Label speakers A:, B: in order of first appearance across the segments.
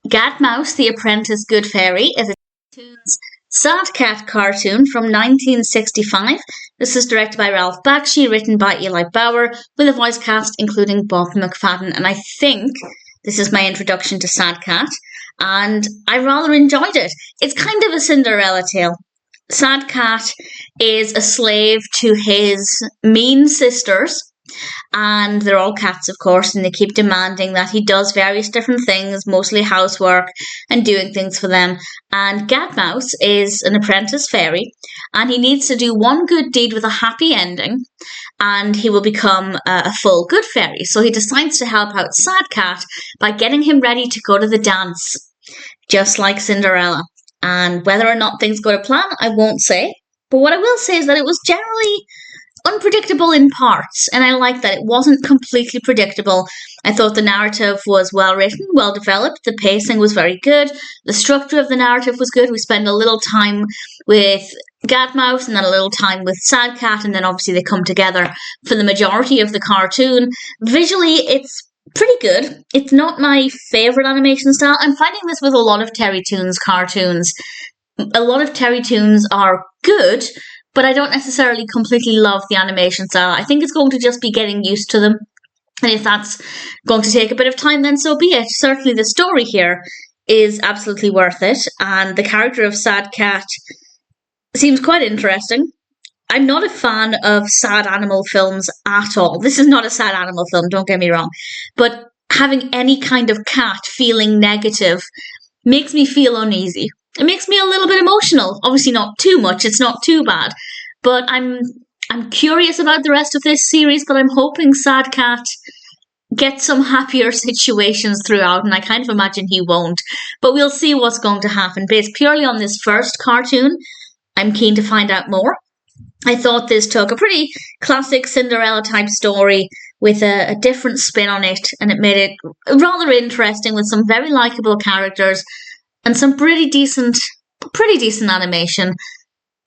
A: Gadmouse the Apprentice Good Fairy is a Terrytoons sad cat cartoon from 1965. This is directed by Ralph Bakshi, written by Eli Bauer, with a voice cast including Bob McFadden. And I think this is my introduction to Sad Cat, and I rather enjoyed it. It's kind of a Cinderella tale. Sad Cat is a slave to his mean sisters, and they're all cats, of course, and they keep demanding that he does various different things, mostly housework and doing things for them. And Gadmouse is an apprentice fairy, and he needs to do one good deed with a happy ending, and he will become a full good fairy. So he decides to help out Sad Cat by getting him ready to go to the dance, just like Cinderella. And whether or not things go to plan, I won't say. But what I will say is that it was generally unpredictable in parts, and I like that it wasn't completely predictable. I thought the narrative was well written, well developed, the pacing was very good, the structure of the narrative was good. We spend a little time with Gadmouse and then a little time with Sad Cat, and then obviously they come together for the majority of the cartoon. Visually, it's pretty good. It's not my favourite animation style. I'm finding this with a lot of Terrytoons cartoons. A lot of Terrytoons are good, but I don't necessarily completely love the animation style. I think it's going to just be getting used to them. And if that's going to take a bit of time, then so be it. Certainly the story here is absolutely worth it. And the character of Sad Cat seems quite interesting. I'm not a fan of sad animal films at all. This is not a sad animal film, don't get me wrong. But having any kind of cat feeling negative makes me feel uneasy. It makes me a little bit emotional. Obviously not too much, it's not too bad. But I'm curious about the rest of this series, but I'm hoping Sad Cat gets some happier situations throughout, and I kind of imagine he won't. But we'll see what's going to happen. Based purely on this first cartoon, I'm keen to find out more. I thought this took a pretty classic Cinderella type story with a different spin on it, and it made it rather interesting with some very likeable characters and some pretty decent animation.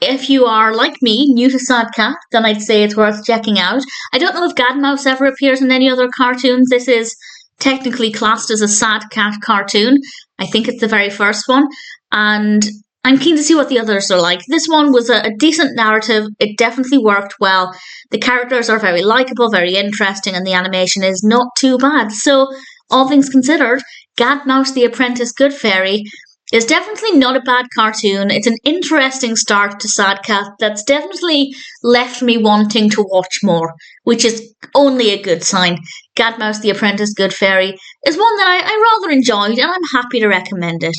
A: If you are, like me, new to Sad Cat, then I'd say it's worth checking out. I don't know if Gadmouse ever appears in any other cartoons. This is technically classed as a Sad Cat cartoon. I think it's the very first one, and I'm keen to see what the others are like. This one was a decent narrative. It definitely worked well. The characters are very likeable, very interesting, and the animation is not too bad. So, all things considered, Gadmouse the Apprentice Good Fairy is definitely not a bad cartoon. It's an interesting start to Sad Cat that's definitely left me wanting to watch more, which is only a good sign. Gadmouse the Apprentice Good Fairy is one that I rather enjoyed, and I'm happy to recommend it.